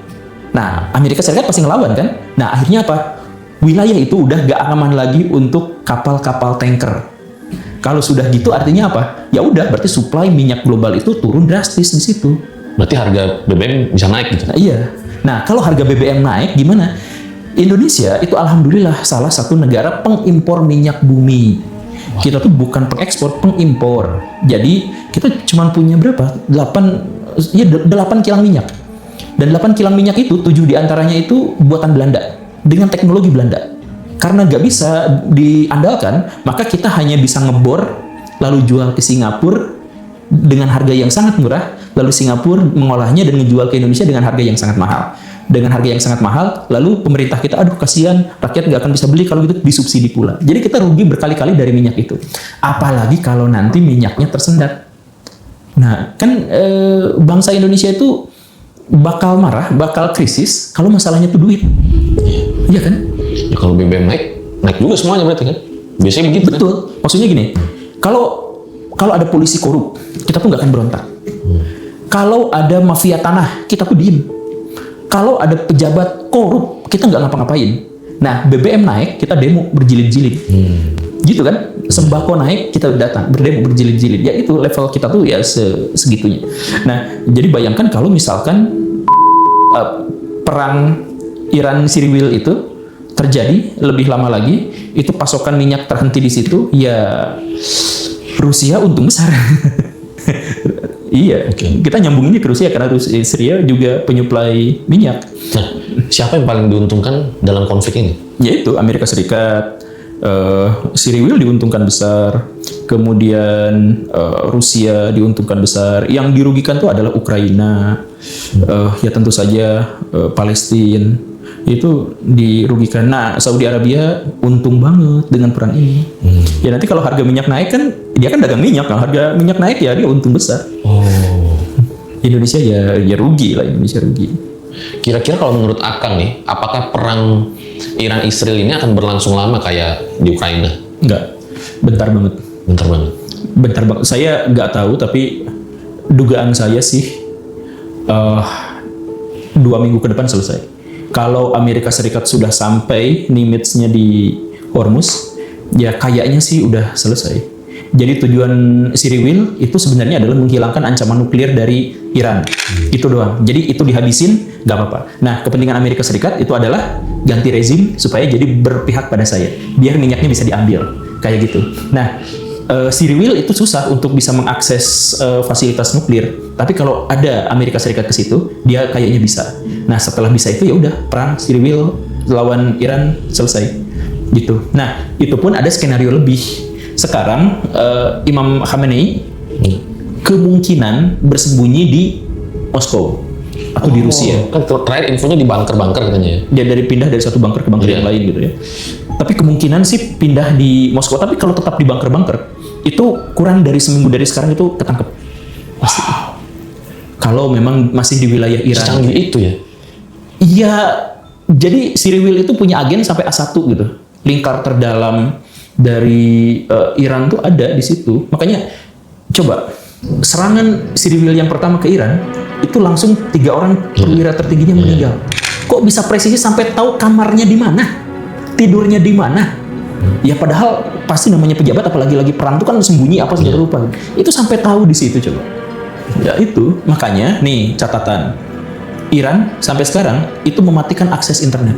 Nah, Amerika Serikat pasti ngelawan kan? Nah, akhirnya apa? Wilayah itu udah gak aman lagi untuk kapal-kapal tanker. Kalau sudah gitu artinya apa? Ya udah, berarti suplai minyak global itu turun drastis di situ. Berarti harga BBM bisa naik gitu? Nah, iya. Nah, kalau harga BBM naik gimana? Indonesia itu alhamdulillah salah satu negara pengimpor minyak bumi. Kita tuh bukan pengekspor, pengimpor. Jadi kita cuma punya berapa? 8 kilang minyak. Dan 8 kilang minyak itu 7 diantaranya itu buatan Belanda dengan teknologi Belanda. Karena nggak bisa diandalkan, maka kita hanya bisa ngebor lalu jual ke Singapura dengan harga yang sangat murah, lalu Singapura mengolahnya dan menjual ke Indonesia dengan harga yang sangat mahal. Dengan harga yang sangat mahal, lalu pemerintah kita, aduh kasihan, rakyat nggak akan bisa beli, kalau gitu disubsidi pula. Jadi kita rugi berkali-kali dari minyak itu. Apalagi kalau nanti minyaknya tersendat. Nah, kan bangsa Indonesia itu bakal marah, bakal krisis kalau masalahnya itu duit. Iya kan? Ya kalau BBM naik juga semuanya berarti kan? Biasanya begitu. Betul. Kan? Maksudnya gini, kalau ada polisi korup, kita tuh nggak akan berontak. Kalau ada mafia tanah, kita tuh diem. Kalau ada pejabat korup, kita nggak ngapa-ngapain. Nah, BBM naik, kita demo berjilid-jilid. Gitu kan? Sembako naik, kita datang berdemo berjilid-jilid. Ya itu level kita tuh ya segitunya. Nah, jadi bayangkan kalau misalkan perang Iran-Cyril itu terjadi lebih lama lagi, itu pasokan minyak terhenti di situ, ya Rusia untung besar. Iya, kita nyambunginnya ke Rusia karena Rusia juga penyuplai minyak. Nah, siapa yang paling diuntungkan dalam konflik ini? Yaitu Amerika Serikat. Cyril diuntungkan besar, kemudian Rusia diuntungkan besar. Yang dirugikan tuh adalah Ukraina, ya tentu saja Palestina itu dirugikan. Nah, Saudi Arabia untung banget dengan perang ini. Ya nanti kalau harga minyak naik kan, dia kan dagang minyak, kalau harga minyak naik ya dia untung besar. Indonesia ya rugi lah, Indonesia rugi. Kira-kira kalau menurut Akang nih, apakah perang Iran-Israel ini akan berlangsung lama kayak di Ukraina? Enggak, bentar banget. Bentar banget. Saya nggak tahu, tapi dugaan saya sih 2 minggu ke depan selesai. Kalau Amerika Serikat sudah sampai limitsnya di Hormuz, ya kayaknya sih udah selesai. Jadi tujuan Cyril itu sebenarnya adalah menghilangkan ancaman nuklir dari Iran. Itu doang. Jadi itu dihabisin, nggak apa-apa. Nah, kepentingan Amerika Serikat itu adalah ganti rezim supaya jadi berpihak pada saya. Biar minyaknya bisa diambil. Kayak gitu. Nah, Cyril itu susah untuk bisa mengakses fasilitas nuklir. Tapi kalau ada Amerika Serikat ke situ, dia kayaknya bisa. Nah, setelah bisa itu ya udah perang Cyril lawan Iran selesai. Gitu. Nah, itu pun ada skenario lebih. Sekarang Imam Khamenei kemungkinan bersembunyi di Moskow atau di Rusia. Kan terakhir infonya di bunker-bunker katanya ya. Dia pindah dari satu bunker ke bunker yang lain gitu ya. Tapi kemungkinan sih pindah di Moskow. Tapi kalau tetap di bunker-bunker, itu kurang dari seminggu dari sekarang itu ketangkep. Pasti. Kalau memang masih di wilayah Iran. Secanggih itu ya? Iya, jadi Cyril itu punya agen sampai A1 gitu. Lingkar terdalam dari Iran tuh ada di situ. Makanya coba serangan Cyril yang pertama ke Iran itu langsung 3 orang perwira tertingginya meninggal. Kok bisa presisi sampai tahu kamarnya di mana, tidurnya di mana? Ya padahal pasti namanya pejabat, apalagi lagi perang itu kan sembunyi apa segala rupa. Itu sampai tahu di situ coba. Ya itu makanya nih catatan. Iran sampai sekarang itu mematikan akses internet.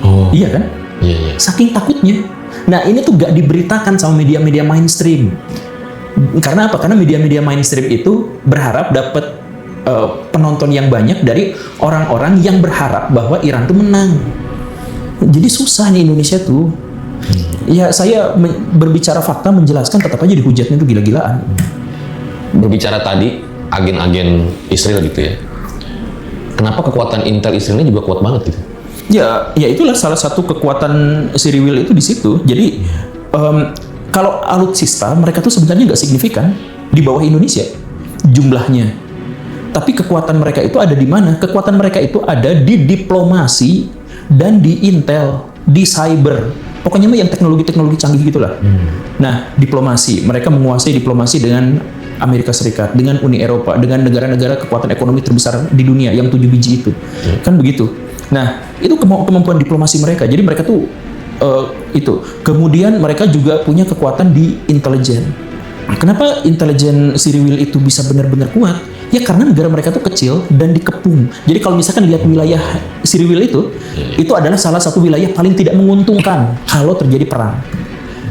Oh. Iya kan? Iya. Saking takutnya. Nah ini tuh gak diberitakan sama media-media mainstream. Karena apa? Karena media-media mainstream itu berharap dapat penonton yang banyak dari orang-orang yang berharap bahwa Iran tuh menang. Jadi susah nih Indonesia tuh. Ya saya berbicara fakta menjelaskan tetap aja dihujatnya tuh gila-gilaan. Berbicara tadi agen-agen Israel gitu ya. Kenapa kekuatan intel Israelnya juga kuat banget gitu? Ya itulah salah satu kekuatan Cyril itu di situ. Jadi kalau alutsista mereka tuh sebenarnya nggak signifikan di bawah Indonesia jumlahnya. Tapi kekuatan mereka itu ada di mana? Kekuatan mereka itu ada di diplomasi dan di intel, di cyber. Pokoknya mah yang teknologi-teknologi canggih gitulah. Nah, diplomasi, mereka menguasai diplomasi dengan Amerika Serikat, dengan Uni Eropa, dengan negara-negara kekuatan ekonomi terbesar di dunia yang 7 biji itu. Kan begitu. Nah, itu kemampuan diplomasi mereka. Jadi mereka tuh itu. Kemudian mereka juga punya kekuatan di intelijen. Kenapa intelijen Cyril itu bisa benar-benar kuat? Ya karena negara mereka tuh kecil dan dikepung. Jadi kalau misalkan lihat wilayah Cyril itu adalah salah satu wilayah paling tidak menguntungkan kalau terjadi perang.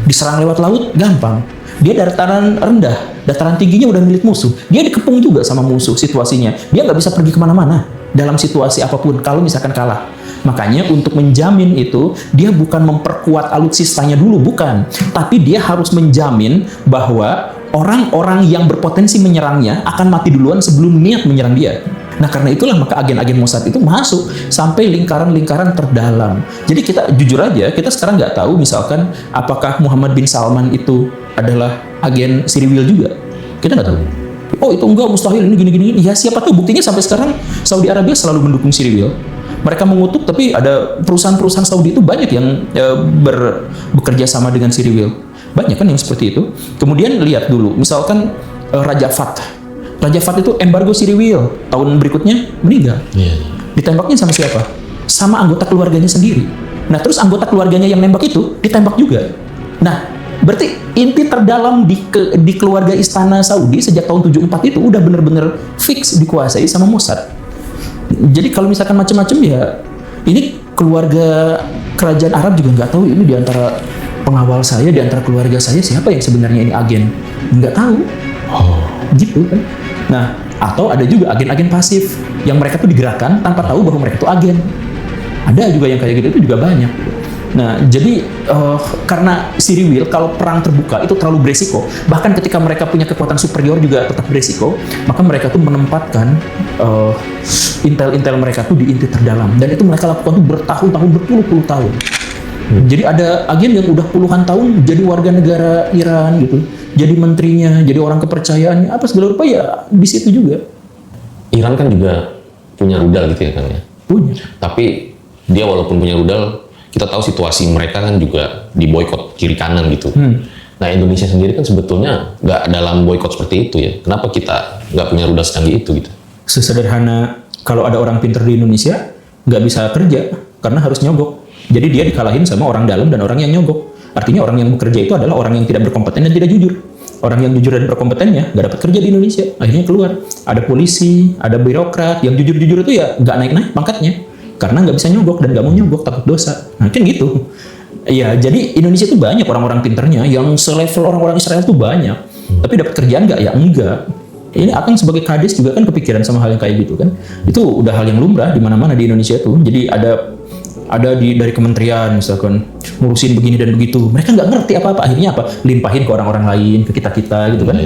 Diserang lewat laut gampang. Dia dataran rendah, dataran tingginya udah milik musuh. Dia dikepung juga sama musuh situasinya. Dia nggak bisa pergi kemana-mana dalam situasi apapun kalau misalkan kalah. Makanya untuk menjamin itu, dia bukan memperkuat alutsistanya dulu, bukan. Tapi dia harus menjamin bahwa orang-orang yang berpotensi menyerangnya akan mati duluan sebelum niat menyerang dia. Nah karena itulah maka agen-agen Mossad itu masuk sampai lingkaran-lingkaran terdalam. Jadi kita jujur aja, kita sekarang nggak tahu misalkan apakah Muhammad bin Salman itu adalah agen Cyril juga. Kita nggak tahu. Oh itu enggak, mustahil, ini gini-gini. Ya siapa tahu, buktinya sampai sekarang Saudi Arabia selalu mendukung Cyril. Mereka mengutuk, tapi ada perusahaan-perusahaan Saudi itu banyak yang bekerja sama dengan Cyril. Banyak kan yang seperti itu. Kemudian lihat dulu, misalkan Raja Fat. Raja Fat itu embargo Cyril. Tahun berikutnya meninggal. Ditembaknya sama siapa? Sama anggota keluarganya sendiri. Nah terus anggota keluarganya yang nembak itu ditembak juga. Nah berarti inti terdalam di keluarga istana Saudi sejak tahun 74 itu udah bener-bener fix dikuasai sama Mossad. Jadi kalau misalkan macam-macam ya, ini keluarga kerajaan Arab juga nggak tahu ini diantara pengawal saya, diantara keluarga saya siapa yang sebenarnya ini agen, nggak tahu. Gitu kan. Nah atau ada juga agen-agen pasif yang mereka tuh digerakkan tanpa tahu bahwa mereka tuh agen. Ada juga yang kayak gitu, itu juga banyak. Nah, jadi karena Cyril kalau perang terbuka itu terlalu beresiko, bahkan ketika mereka punya kekuatan superior juga tetap beresiko, maka mereka tuh menempatkan intel-intel mereka tuh di inti terdalam, dan itu mereka lakukan tuh bertahun-tahun, berpuluh-puluh tahun. Jadi ada agen yang udah puluhan tahun jadi warga negara Iran gitu, jadi menterinya, jadi orang kepercayaannya, apa segala rupa ya di situ juga. Iran kan juga punya rudal gitu ya kan ya? Punya. Tapi dia walaupun punya rudal, kita tahu situasi mereka kan juga diboikot kiri kanan gitu. Nah Indonesia sendiri kan sebetulnya nggak dalam boikot seperti itu ya. Kenapa kita nggak punya rudal secanggih itu gitu? Sesederhana kalau ada orang pinter di Indonesia nggak bisa kerja karena harus nyogok. Jadi dia dikalahin sama orang dalam dan orang yang nyogok. Artinya orang yang bekerja itu adalah orang yang tidak berkompeten dan tidak jujur. Orang yang jujur dan berkompetennya nggak dapat kerja di Indonesia. Akhirnya keluar. Ada polisi, ada birokrat yang jujur-jujur itu ya nggak naik-naik pangkatnya. Karena nggak bisa nyogok dan nggak mau nyogok, takut dosa. Nah kan gitu. Iya, jadi Indonesia tuh banyak orang-orang pinternya yang selevel orang-orang Israel tuh banyak. Tapi dapat kerjaan nggak? Ya enggak. Ini Akang sebagai kadis juga kan kepikiran sama hal yang kayak gitu kan. Itu udah hal yang lumrah di mana-mana di Indonesia tuh. Jadi ada dari kementerian misalkan ngurusin begini dan begitu. Mereka nggak ngerti apa-apa. Akhirnya apa? Limpahin ke orang-orang lain, ke kita-kita gitu kan.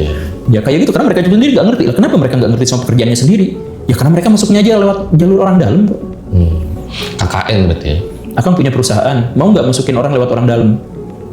Ya kayak gitu karena mereka sendiri nggak ngerti. Kenapa mereka nggak ngerti sama pekerjaannya sendiri? Ya karena mereka masuknya aja lewat jalur orang dalam. KKN berarti ya? Akang punya perusahaan, mau nggak masukin orang lewat orang dalam?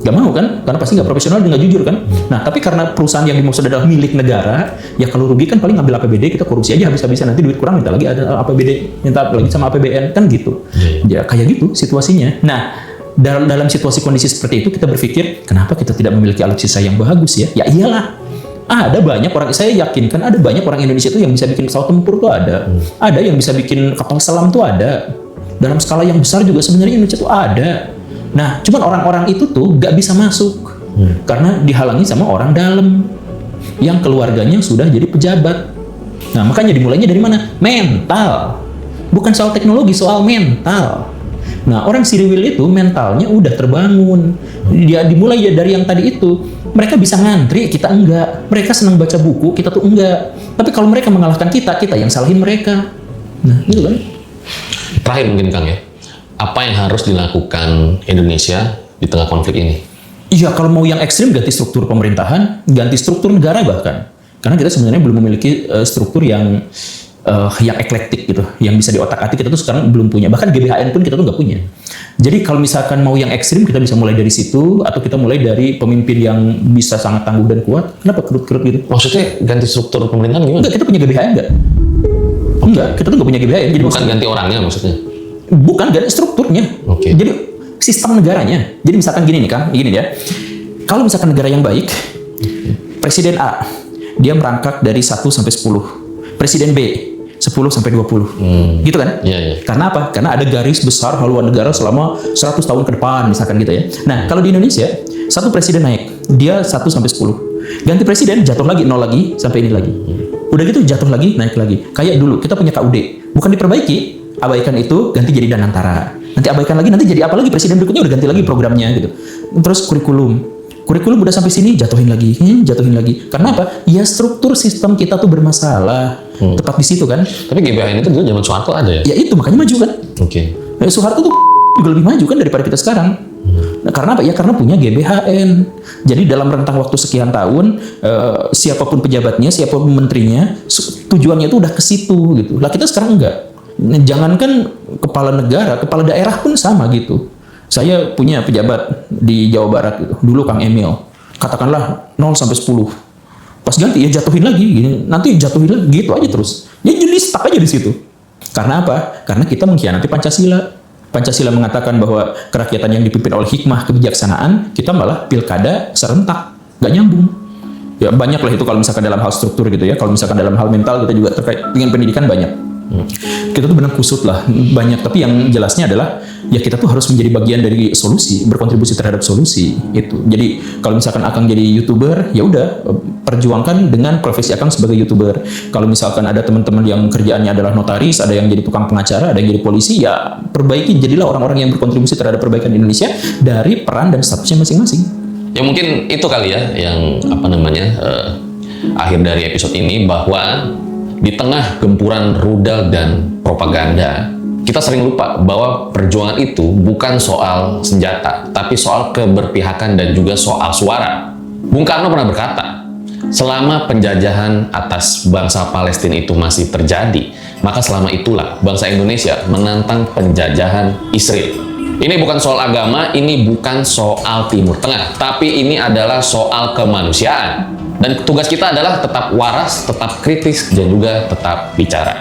Nggak mau kan? Karena pasti nggak profesional dan nggak jujur kan? Nah, tapi karena perusahaan yang dimaksud adalah milik negara, ya kalau rugi kan paling ngambil APBD, kita korupsi aja habis-habisan, nanti duit kurang minta lagi ada APBD, minta lagi sama APBN, kan gitu. Ya kayak gitu situasinya. Nah, dalam situasi kondisi seperti itu kita berpikir, kenapa kita tidak memiliki alutsista yang bagus ya? Ya iyalah. Ada banyak orang, saya yakin kan ada banyak orang Indonesia itu yang bisa bikin pesawat tempur tuh ada. Ada yang bisa bikin kapal selam tuh ada. Dalam skala yang besar juga sebenarnya Indonesia tuh ada. Nah, cuman orang-orang itu tuh gak bisa masuk karena dihalangi sama orang dalam yang keluarganya sudah jadi pejabat. Nah, makanya dimulainya dari mana? Mental. Bukan soal teknologi, soal mental. Nah, orang Siriwil itu mentalnya udah terbangun. Dia dimulai ya dari yang tadi itu. Mereka bisa ngantri, kita enggak. Mereka senang baca buku, kita tuh enggak. Tapi kalau mereka mengalahkan kita yang salahin mereka. Nah, gitu kan. Terakhir mungkin Kang ya. Apa yang harus dilakukan Indonesia di tengah konflik ini? Iya, kalau mau yang ekstrim ganti struktur pemerintahan, ganti struktur negara bahkan. Karena kita sebenarnya belum memiliki struktur yang eklektik gitu, yang bisa diotak-atik kita tuh sekarang belum punya. Bahkan GBHN pun kita tuh nggak punya. Jadi kalau misalkan mau yang ekstrim, kita bisa mulai dari situ, atau kita mulai dari pemimpin yang bisa sangat tangguh dan kuat. Kenapa kerut-kerut gitu? Maksudnya ganti struktur pemerintahan gimana? Enggak, kita punya GBHN nggak? Enggak, kita tuh nggak punya GBHN. Jadi bukan ganti orangnya maksudnya? Bukan, ganti strukturnya. Okay. Jadi sistem negaranya. Jadi misalkan gini nih Kang, gini ya. Kalau misalkan negara yang baik, Presiden A, dia merangkak dari 1 sampai 10. Presiden B, 10 sampai 20. Gitu kan? Iya. Karena apa? Karena ada garis besar haluan negara selama 100 tahun ke depan, misalkan gitu ya. Nah, kalau di Indonesia, satu presiden naik, dia 1 sampai 10. Ganti presiden, jatuh lagi, 0 lagi, sampai ini lagi. Udah gitu, jatuh lagi, naik lagi. Kayak dulu, kita punya KUD. Bukan diperbaiki, abaikan itu, ganti jadi Danantara. Nanti abaikan lagi, nanti jadi apa lagi, presiden berikutnya udah ganti lagi programnya gitu. Terus kurikulum udah sampai sini, jatuhin lagi. Karena apa? Ya struktur sistem kita tuh bermasalah. Tepat di situ kan. Tapi GBHN itu dulu zaman Soeharto ada ya? Ya itu, makanya maju kan. Oke. Soeharto tuh juga lebih maju kan daripada kita sekarang. Nah, karena apa? Ya karena punya GBHN. Jadi dalam rentang waktu sekian tahun, siapapun pejabatnya, siapapun menterinya, tujuannya itu udah ke situ gitu. Lah kita sekarang enggak. Jangankan kepala negara, kepala daerah pun sama gitu. Saya punya pejabat di Jawa Barat gitu. Dulu Kang Emil, katakanlah 0 sampai 10. Pas ganti ya jatuhin lagi, gini. Nanti jatuhin lagi, gitu aja terus. Jadi stuck aja di situ. Karena apa? Karena kita mengkhianati Pancasila. Pancasila mengatakan bahwa kerakyatan yang dipimpin oleh hikmah kebijaksanaan, kita malah pilkada serentak, nggak nyambung. Ya banyak lah itu kalau misalkan dalam hal struktur gitu ya. Kalau misalkan dalam hal mental kita juga terkait dengan pendidikan banyak. Kita tuh benar kusut lah banyak, tapi yang jelasnya adalah ya kita tuh harus menjadi bagian dari solusi, berkontribusi terhadap solusi itu. Jadi kalau misalkan Akang jadi YouTuber, ya udah perjuangkan dengan profesi Akang sebagai YouTuber. Kalau misalkan ada teman-teman yang kerjaannya adalah notaris, ada yang jadi tukang pengacara, ada yang jadi polisi, ya perbaiki, jadilah orang-orang yang berkontribusi terhadap perbaikan Indonesia dari peran dan statusnya masing-masing. Ya mungkin itu kali ya yang akhir dari episode ini, bahwa di tengah gempuran rudal dan propaganda, kita sering lupa bahwa perjuangan itu bukan soal senjata, tapi soal keberpihakan dan juga soal suara. Bung Karno pernah berkata, selama penjajahan atas bangsa Palestina itu masih terjadi, maka selama itulah bangsa Indonesia menantang penjajahan Israel. Ini bukan soal agama, ini bukan soal Timur Tengah, tapi ini adalah soal kemanusiaan. Dan tugas kita adalah tetap waras, tetap kritis, dan juga tetap bicara.